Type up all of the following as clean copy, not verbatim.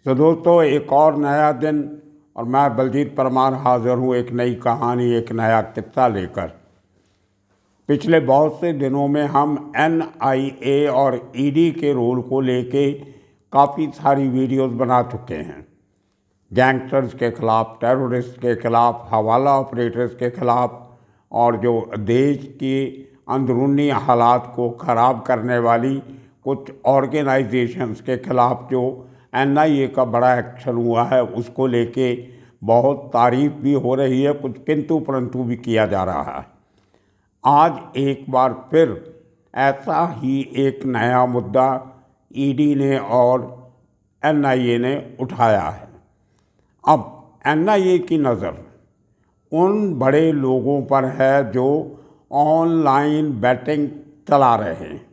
तो दोस्तों, एक और नया दिन और मैं बलजीत परमार हाजिर हूँ एक नई कहानी, एक नया किस्सा लेकर। पिछले बहुत से दिनों में हम NIA और ED के रोल को लेके काफ़ी सारी वीडियोस बना चुके हैं। गैंगस्टर्स के ख़िलाफ़, टेररिस्ट के ख़िलाफ़, हवाला ऑपरेटर्स के ख़िलाफ़ और जो देश की अंदरूनी हालात को ख़राब करने वाली कुछ ऑर्गेनाइजेशंस के ख़िलाफ़ जो NIA का बड़ा एक्शन हुआ है उसको लेके बहुत तारीफ़ भी हो रही है, कुछ किंतु परंतु भी किया जा रहा है। आज एक बार फिर ऐसा ही एक नया मुद्दा ED ने और NIA ने उठाया है। अब NIA की नज़र उन बड़े लोगों पर है जो ऑनलाइन बैटिंग चला रहे हैं।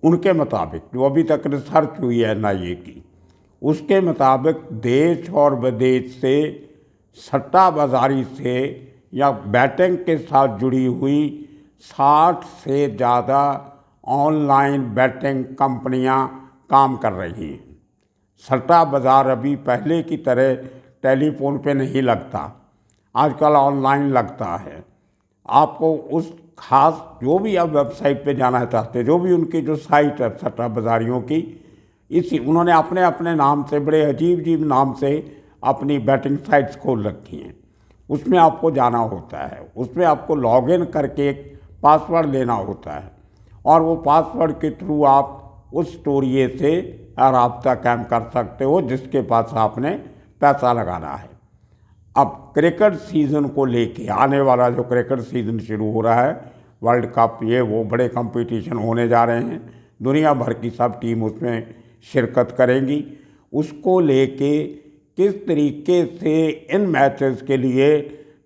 उनके मुताबिक जो अभी तक रिसर्च हुई है NIA की, उसके मुताबिक देश और विदेश से सट्टाबाजारी से या बैटिंग के साथ जुड़ी हुई 60 से ज़्यादा ऑनलाइन बैटिंग कंपनियां काम कर रही हैं। सट्टा बाज़ार अभी पहले की तरह टेलीफोन पे नहीं लगता, आजकल ऑनलाइन लगता है। आपको उस खास जो भी आप वेबसाइट पे जाना चाहते हैं, जो भी उनकी जो साइट है सट्टा बाज़ारियों की, इसी उन्होंने अपने अपने नाम से बड़े अजीब अजीब नाम से अपनी बैटिंग साइट्स खोल रखी हैं। उसमें आपको जाना होता है, उसमें आपको लॉगिन करके एक पासवर्ड लेना होता है और वो पासवर्ड के थ्रू आप उस स्टोरिये से राब्ता कायम कर सकते हो जिसके पास आपने पैसा लगाना है। अब क्रिकेट सीज़न को लेके आने वाला जो क्रिकेट सीज़न शुरू हो रहा है, वर्ल्ड कप, ये वो बड़े कंपटीशन होने जा रहे हैं, दुनिया भर की सब टीम उसमें शिरकत करेंगी। उसको लेके किस तरीके से इन मैचेस के लिए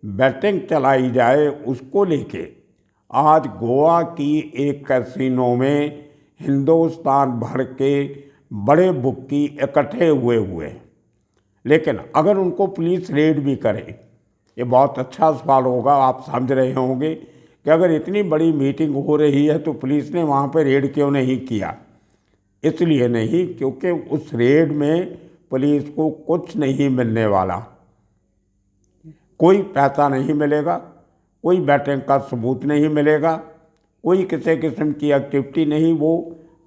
बैटिंग चलाई जाए, उसको लेके आज गोवा की एक कैसीनो में हिंदुस्तान भर के बड़े बुक्की इकट्ठे हुए हैं। लेकिन अगर उनको पुलिस रेड भी करे, ये बहुत अच्छा सवाल होगा। आप समझ रहे होंगे कि अगर इतनी बड़ी मीटिंग हो रही है तो पुलिस ने वहाँ पर रेड क्यों नहीं किया। इसलिए नहीं क्योंकि उस रेड में पुलिस को कुछ नहीं मिलने वाला, कोई पैसा नहीं मिलेगा, कोई बैटिंग का सबूत नहीं मिलेगा, कोई किसी किस्म की एक्टिविटी नहीं। वो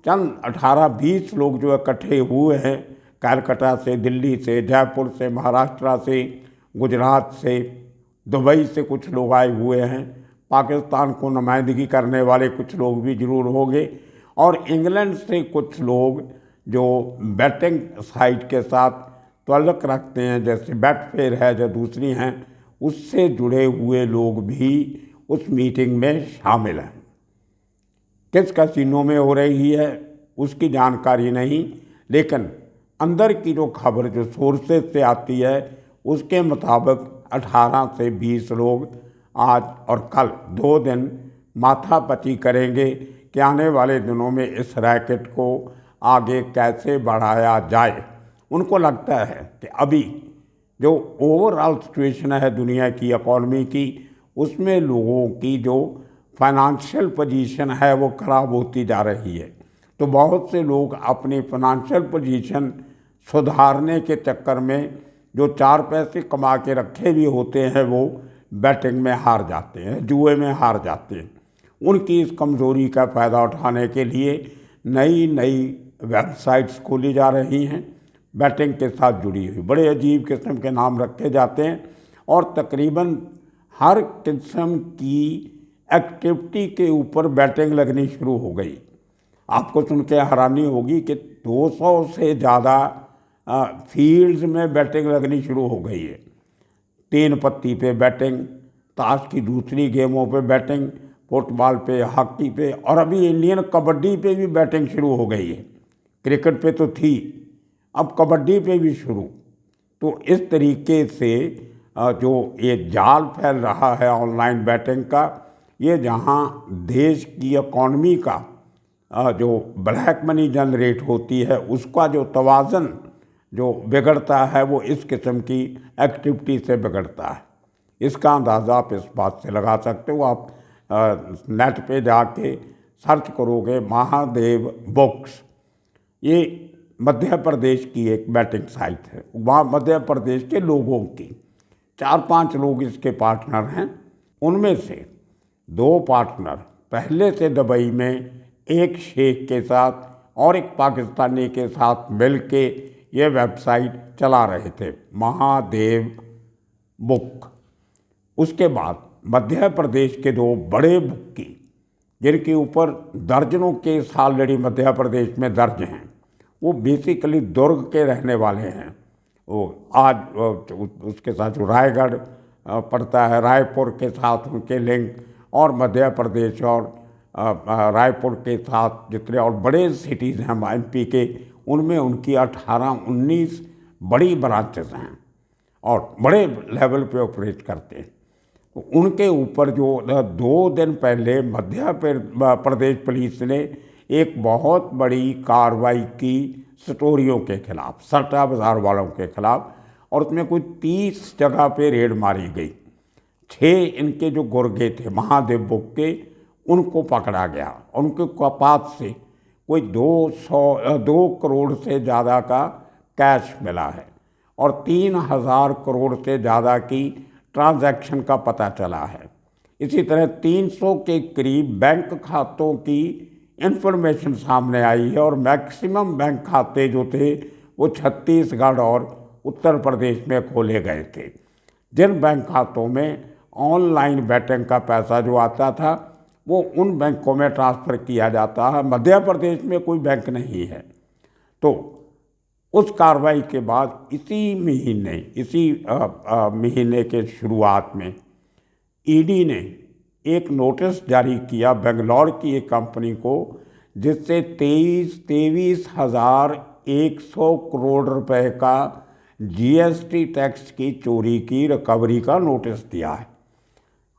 चंद 18-20 लोग जो इकट्ठे हुए हैं, कलकत्ता से, दिल्ली से, जयपुर से, महाराष्ट्र से, गुजरात से, दुबई से कुछ लोग आए हुए हैं, पाकिस्तान को नुमाइंदगी करने वाले कुछ लोग भी ज़रूर होंगे और इंग्लैंड से कुछ लोग जो बैटिंग साइट के साथ ताल्लुक़ रखते हैं, जैसे बेटफेयर है जो दूसरी हैं, उससे जुड़े हुए लोग भी उस मीटिंग में शामिल हैं। किस कैसीनो में हो रही है उसकी जानकारी नहीं, लेकिन अंदर की जो खबर जो सोर्सेज से आती है उसके मुताबिक 18 से 20 लोग आज और कल 2 दिन माथापच्ची करेंगे कि आने वाले दिनों में इस रैकेट को आगे कैसे बढ़ाया जाए। उनको लगता है कि अभी जो ओवरऑल सिचुएशन है दुनिया की इकॉनमी की, उसमें लोगों की जो फाइनेंशियल पोजीशन है वो ख़राब होती जा रही है। तो बहुत से लोग अपनी फाइनेंशियल पोजीशन सुधारने के चक्कर में जो 4 पैसे कमा के रखे भी होते हैं वो बैटिंग में हार जाते हैं, जुए में हार जाते हैं। उनकी इस कमज़ोरी का फ़ायदा उठाने के लिए नई नई वेबसाइट्स खोली जा रही हैं, बैटिंग के साथ जुड़ी हुई। बड़े अजीब किस्म के नाम रखे जाते हैं और तकरीबन हर किस्म की एक्टिविटी के ऊपर बैटिंग लगनी शुरू हो गई। आपको सुन के हैरानी होगी कि 200 से ज़्यादा फील्ड्स में बैटिंग लगनी शुरू हो गई है। 3 पत्ती पे बैटिंग, ताश की दूसरी गेमों पे बैटिंग, फुटबॉल पे, हॉकी पे और अभी इंडियन कबड्डी पे भी बैटिंग शुरू हो गई है। क्रिकेट पे तो थी, अब कबड्डी पे भी शुरू। तो इस तरीके से जो ये जाल फैल रहा है ऑनलाइन बैटिंग का, ये जहाँ देश की इकॉनमी का जो ब्लैक मनी जनरेट होती है उसका जो तवाज़न जो बिगड़ता है वो इस किस्म की एक्टिविटी से बिगड़ता है। इसका अंदाज़ा आप इस बात से लगा सकते हो। आप नेट पे जाके सर्च करोगे महादेव बुक्स, ये मध्य प्रदेश की एक बैटिंग साइट है, वहाँ मध्य प्रदेश के लोगों की 4-5 लोग इसके पार्टनर हैं। उनमें से 2 पार्टनर पहले से दुबई में एक शेख के साथ और एक पाकिस्तानी के साथ मिल के ये वेबसाइट चला रहे थे, महादेव बुक। उसके बाद मध्य प्रदेश के 2 बड़े बुक्की, जिनके ऊपर दर्जनों केस ऑलरेडी मध्य प्रदेश में दर्ज हैं, वो बेसिकली दुर्ग के रहने वाले हैं। वो आज उसके साथ जो रायगढ़ पड़ता है, रायपुर के साथ उनके लिंक, और मध्य प्रदेश और रायपुर के साथ जितने और बड़े सिटीज़ हैं MP के, उनमें उनकी 18-19 बड़ी ब्रांचेस हैं और बड़े लेवल पे ऑपरेट करते हैं। उनके ऊपर जो 2 दिन पहले मध्य प्रदेश पुलिस ने एक बहुत बड़ी कार्रवाई की स्टोरियों के खिलाफ, सट्टा बाज़ार वालों के खिलाफ, और उसमें कोई 30 जगह पे रेड मारी गई। 6 इनके जो गुर्गे थे महादेव बुक के, उनको पकड़ा गया। उनके पास से कोई 2 करोड़ से ज़्यादा का कैश मिला है और 3000 करोड़ से ज़्यादा की ट्रांजैक्शन का पता चला है। इसी तरह 300 के करीब बैंक खातों की इन्फॉर्मेशन सामने आई है और मैक्सिमम बैंक खाते जो थे वो छत्तीसगढ़ और उत्तर प्रदेश में खोले गए थे, जिन बैंक खातों में ऑनलाइन बैटिंग का पैसा जो आता था वो उन बैंकों में ट्रांसफ़र किया जाता है। मध्य प्रदेश में कोई बैंक नहीं है। तो उस कार्रवाई के बाद इसी महीने के शुरुआत में ईडी ने एक नोटिस जारी किया बेंगलौर की एक कंपनी को, जिससे 23,100 करोड़ रुपए का GST टैक्स की चोरी की रिकवरी का नोटिस दिया है।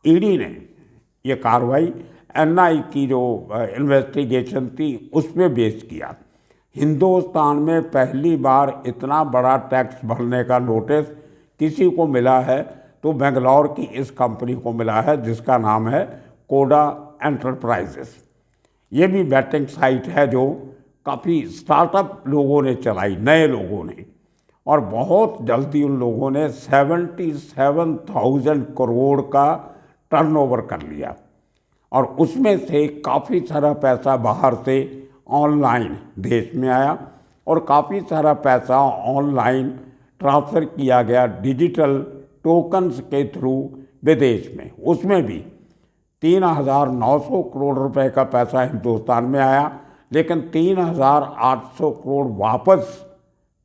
ईडी ने ये कार्रवाई NI की जो इन्वेस्टिगेशन थी उसमें बेस किया। हिंदुस्तान में पहली बार इतना बड़ा टैक्स भरने का नोटिस किसी को मिला है तो बेंगलौर की इस कंपनी को मिला है, जिसका नाम है कोडा एंटरप्राइजेस। ये भी बैटिंग साइट है जो काफ़ी स्टार्टअप लोगों ने चलाई, नए लोगों ने, और बहुत जल्दी उन लोगों ने 77,000 करोड़ का टर्नओवर कर लिया और उसमें से काफ़ी सारा पैसा बाहर से ऑनलाइन देश में आया और काफ़ी सारा पैसा ऑनलाइन ट्रांसफ़र किया गया डिजिटल टोकन्स के थ्रू विदेश में। उसमें भी 3,900 करोड़ रुपए का पैसा हिंदुस्तान में आया, लेकिन 3,800 करोड़ वापस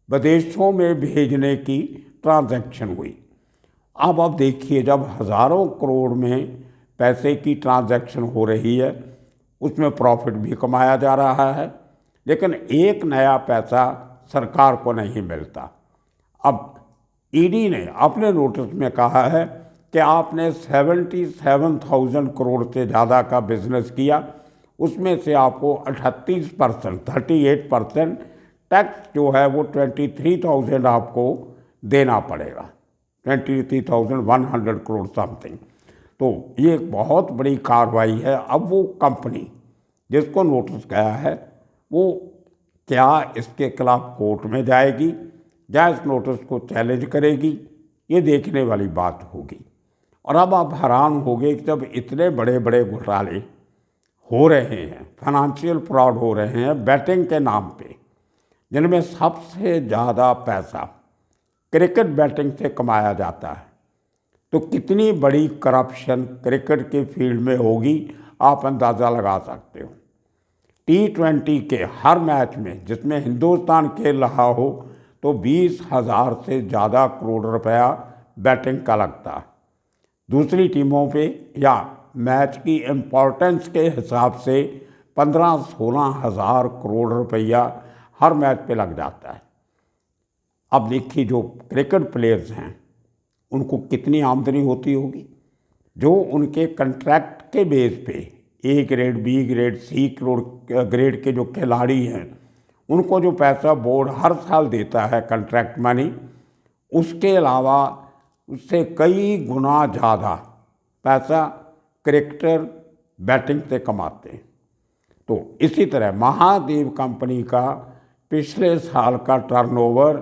विदेशों में भेजने की ट्रांजैक्शन हुई। अब आप देखिए, जब हज़ारों करोड़ में पैसे की ट्रांजैक्शन हो रही है, उसमें प्रॉफिट भी कमाया जा रहा है, लेकिन एक नया पैसा सरकार को नहीं मिलता। अब ईडी ने अपने नोटिस में कहा है कि आपने 77,000 करोड़ से ज़्यादा का बिजनेस किया, उसमें से आपको 38% टैक्स जो है वो 23,000 आपको देना पड़ेगा, 23,100 करोड़ समथिंग। तो ये एक बहुत बड़ी कार्रवाई है। अब वो कंपनी जिसको नोटिस गया है वो क्या इसके खिलाफ कोर्ट में जाएगी या इस नोटिस को चैलेंज करेगी, ये देखने वाली बात होगी। और अब आप हैरान होंगे कि जब इतने बड़े बड़े घोटाले हो रहे हैं, फाइनेंशियल फ्रॉड हो रहे हैं बैटिंग के नाम पे, जिनमें सबसे ज़्यादा पैसा क्रिकेट बैटिंग से कमाया जाता है, तो कितनी बड़ी करप्शन क्रिकेट के फील्ड में होगी आप अंदाज़ा लगा सकते हो। T20 के हर मैच में जिसमें हिंदुस्तान खेल रहा हो तो 20,000 से ज़्यादा करोड़ रुपया बैटिंग का लगता है। दूसरी टीमों पे या मैच की इम्पोर्टेंस के हिसाब से 15-16 हज़ार करोड़ रुपया हर मैच पे लग जाता है। अब देखिए, जो क्रिकेट प्लेयर्स हैं उनको कितनी आमदनी होती होगी, जो उनके कंट्रैक्ट के बेस पे A grade, B grade, C grade के जो खिलाड़ी हैं उनको जो पैसा बोर्ड हर साल देता है कंट्रैक्ट मनी, उसके अलावा उससे कई गुना ज़्यादा पैसा क्रिकेटर बैटिंग से कमाते हैं। तो इसी तरह महादेव कंपनी का पिछले साल का टर्नओवर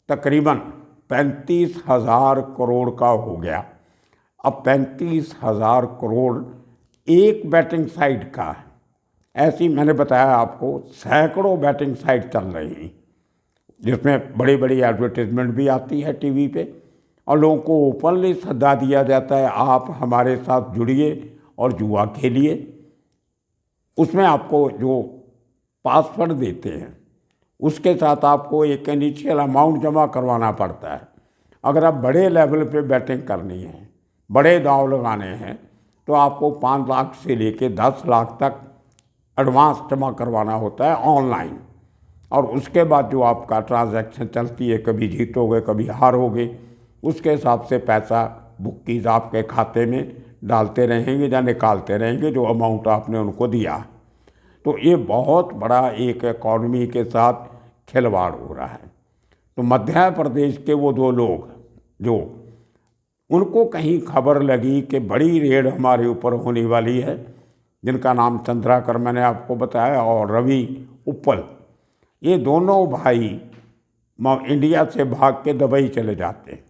तकरीबन 35,000 करोड़ का हो गया। अब 35,000 करोड़ एक बैटिंग साइट का है। ऐसी मैंने बताया आपको सैकड़ों बैटिंग साइट चल रही हैं, जिसमें बड़ी बड़ी एडवर्टीजमेंट भी आती है टीवी पे, और लोगों को ओपनली सद्दा दिया जाता है आप हमारे साथ जुड़िए और जुआ खेलिए। उसमें आपको जो पासवर्ड देते हैं उसके साथ आपको एक इनिशियल अमाउंट जमा करवाना पड़ता है। अगर आप बड़े लेवल पे बैटिंग करनी है, बड़े दांव लगाने हैं, तो आपको 5 लाख से लेके 10 लाख तक एडवांस जमा करवाना होता है ऑनलाइन, और उसके बाद जो आपका ट्रांजैक्शन चलती है, कभी जीतोगे कभी हारोगे, उसके हिसाब से पैसा बुक्कीज आपके खाते में डालते रहेंगे या निकालते रहेंगे जो अमाउंट आपने उनको दिया। तो ये बहुत बड़ा एक इकॉनमी के साथ खिलवाड़ हो रहा है। तो मध्य प्रदेश के वो 2 लोग जो उनको कहीं खबर लगी कि बड़ी रेड हमारे ऊपर होने वाली है, जिनका नाम चंद्राकर मैंने आपको बताया और रवि उप्पल, ये दोनों भाई इंडिया से भाग के दुबई चले जाते हैं।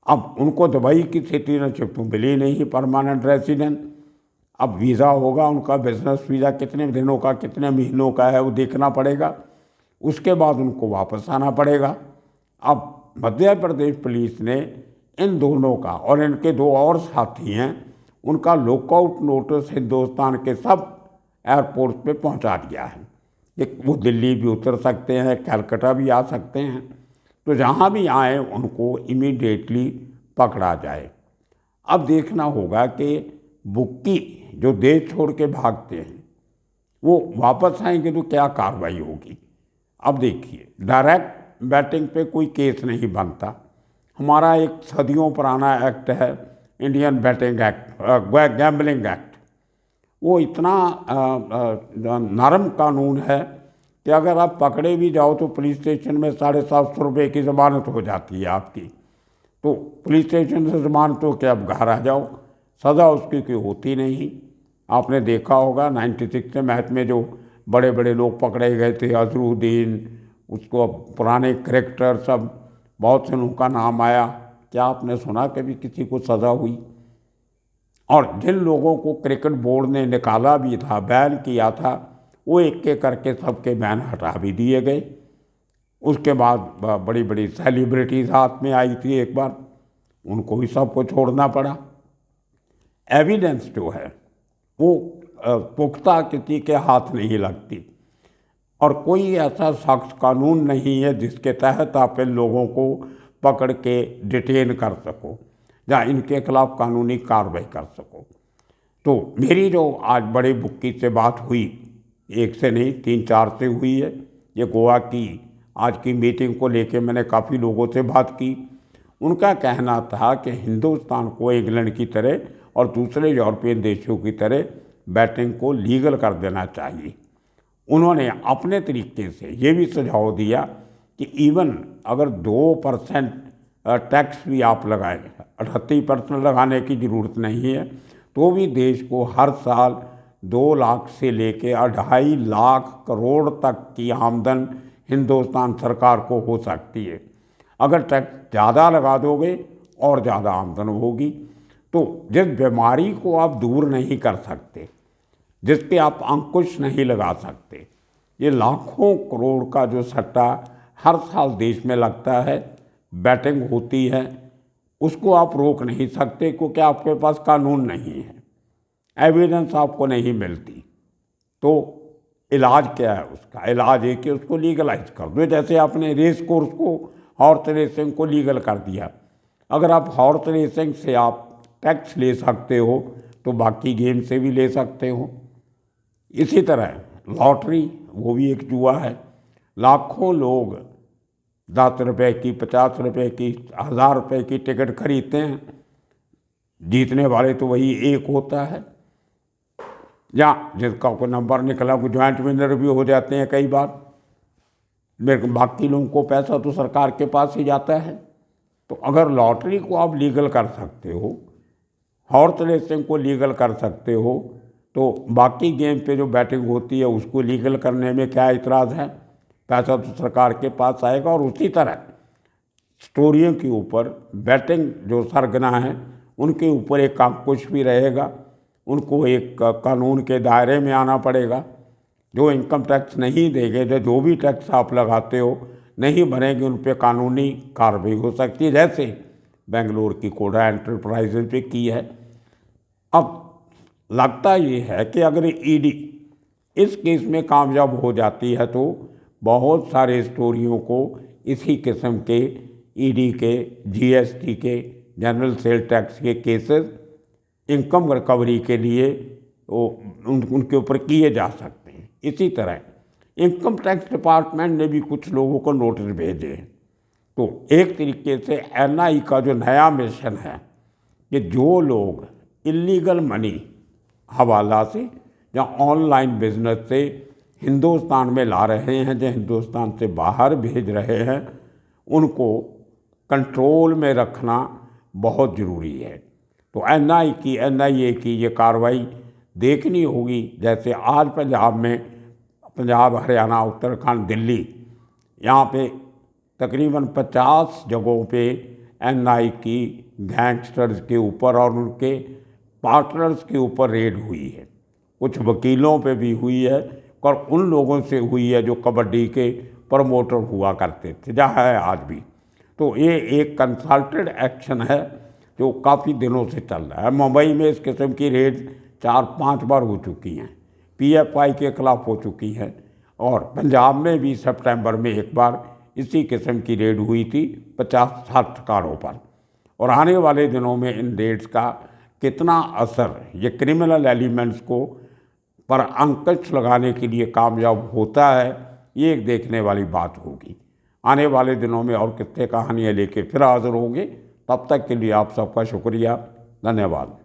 अब उनको दुबई की सिटीजनशिप तो मिली नहीं, परमानेंट रेसिडेंट। अब वीज़ा होगा उनका, बिजनेस वीज़ा कितने दिनों का कितने महीनों का है वो देखना पड़ेगा, उसके बाद उनको वापस आना पड़ेगा। अब मध्य प्रदेश पुलिस ने इन दोनों का और इनके 2 और साथी हैं, उनका लुकआउट नोटिस हिंदुस्तान के सब एयरपोर्ट पे पहुंचा दिया है कि वो दिल्ली भी उतर सकते हैं, कलकत्ता भी आ सकते हैं, तो जहां भी आए उनको इमीडिएटली पकड़ा जाए। अब देखना होगा कि बुक्की जो देश छोड़ के भागते हैं वो वापस आएंगे तो क्या कार्रवाई होगी। अब देखिए, डायरेक्ट बैटिंग पे कोई केस नहीं बनता। हमारा एक सदियों पुराना एक्ट है Indian batting act, gambling act, वो इतना नरम कानून है कि अगर आप पकड़े भी जाओ तो पुलिस स्टेशन में 750 रुपये की ज़मानत हो जाती है आपकी। तो पुलिस स्टेशन से ज़मानत हो के आप घर आ जाओ, सज़ा उसकी कोई होती नहीं। आपने देखा होगा 96 मैच में जो बड़े बड़े लोग पकड़े गए थे, अजरुद्दीन, उसको पुराने क्रिकेटर, सब बहुत से लोगों का नाम आया, क्या आपने सुना कभी किसी को सज़ा हुई? और जिन लोगों को क्रिकेट बोर्ड ने निकाला भी था, बैन किया था, वो एक एक करके सबके बैन हटा भी दिए गए। उसके बाद बड़ी बड़ी सेलिब्रिटीज़ हाथ में आई थी एक बार, उनको भी सबको छोड़ना पड़ा। एविडेंस जो है वो पुख्ता किसी के हाथ नहीं लगती, और कोई ऐसा सख्त कानून नहीं है जिसके तहत आप इन लोगों को पकड़ के डिटेन कर सको या इनके खिलाफ कानूनी कार्रवाई कर सको। तो मेरी जो आज बड़े बुक्की से बात हुई, एक से नहीं 3-4 से हुई है। ये गोवा की आज की मीटिंग को लेके मैंने काफ़ी लोगों से बात की। उनका कहना था कि हिंदुस्तान को इंग्लैंड की तरह और दूसरे यूरोपियन देशों की तरह बैटिंग को लीगल कर देना चाहिए। उन्होंने अपने तरीके से ये भी सुझाव दिया कि इवन अगर 2% टैक्स भी आप लगाएं, 38% लगाने की ज़रूरत नहीं है, तो भी देश को हर साल 2 लाख से लेके 2.5 लाख करोड़ तक की आमदन हिंदुस्तान सरकार को हो सकती है। अगर टैक्स ज़्यादा लगा दोगे और ज़्यादा आमदन होगी। तो जिस बीमारी को आप दूर नहीं कर सकते, जिस पे आप अंकुश नहीं लगा सकते, ये लाखों करोड़ का जो सट्टा हर साल देश में लगता है, बैटिंग होती है, उसको आप रोक नहीं सकते क्योंकि आपके पास कानून नहीं है, एविडेंस आपको नहीं मिलती। तो इलाज क्या है उसका? इलाज है कि उसको लीगलाइज कर दो। जैसे आपने रेस कोर्स को, हॉर्स रेसिंग को लीगल कर दिया, अगर आप हॉर्स रेसिंग से आप टैक्स ले सकते हो तो बाकी गेम से भी ले सकते हो। इसी तरह लॉटरी, वो भी एक जुआ है। लाखों लोग 10 रुपये की, 50 रुपये की, 1000 रुपये की टिकट खरीदते हैं, जीतने वाले तो वही एक होता है, या जिसका कोई नंबर निकला वो ज्वाइंट विनर भी हो जाते हैं कई बार। बाकी लोगों को पैसा तो सरकार के पास ही जाता है। तो अगर लॉटरी को आप लीगल कर सकते हो, हॉर्स रेसिंग को लीगल कर सकते हो, तो बाकी गेम पे जो बैटिंग होती है उसको लीगल करने में क्या इतराज़ है? पैसा तो सरकार के पास आएगा। और उसी तरह स्टोरियों के ऊपर बैटिंग जो सरगना हैं उनके ऊपर एक अंकुश भी रहेगा। उनको एक कानून के दायरे में आना पड़ेगा। जो इनकम टैक्स नहीं देंगे, जो भी टैक्स आप लगाते हो नहीं भरेंगे, उन पर कानूनी कार्रवाई हो सकती है, जैसे बेंगलोर की कोडा एंटरप्राइजेज पे की है। अब लगता ये है कि अगर ईडी इस केस में कामयाब हो जाती है तो बहुत सारे स्टोरियों को इसी किस्म के ईडी के, जीएसटी के, जनरल सेल टैक्स के केसेस इनकम रिकवरी के लिए उनके ऊपर किए जा सकते हैं। इसी तरह इनकम टैक्स डिपार्टमेंट ने भी कुछ लोगों को नोटिस भेजे हैं। तो एक तरीके से एनआई का जो नया मिशन है कि जो लोग इलीगल मनी हवाला से या ऑनलाइन बिजनेस से हिंदुस्तान में ला रहे हैं, जो हिंदुस्तान से बाहर भेज रहे हैं, उनको कंट्रोल में रखना बहुत ज़रूरी है। तो एनआईए की ये कार्रवाई देखनी होगी। जैसे आज पंजाब, हरियाणा, उत्तराखंड, दिल्ली, यहाँ पे तकरीबन 50 जगहों पे एनआई की गैंगस्टर्स के ऊपर और उनके पार्टनर्स के ऊपर रेड हुई है। कुछ वकीलों पे भी हुई है और उन लोगों से हुई है जो कबड्डी के प्रमोटर हुआ करते थे, जहाँ है आज भी। तो ये एक कंसल्टेड एक्शन है जो काफ़ी दिनों से चल रहा है। मुंबई में इस किस्म की रेड 4-5 बार हो चुकी हैं, पीएफआई के खिलाफ हो चुकी हैं। और पंजाब में भी सितंबर में एक बार इसी किस्म की रेड हुई थी 50-60 ठिकानों पर। और आने वाले दिनों में इन रेड्स का कितना असर ये क्रिमिनल एलिमेंट्स को पर अंकुश लगाने के लिए कामयाब होता है, ये एक देखने वाली बात होगी। आने वाले दिनों में और कितने कहानियाँ लेके फिर हाजिर होंगे। तब तक के लिए आप सबका शुक्रिया, धन्यवाद।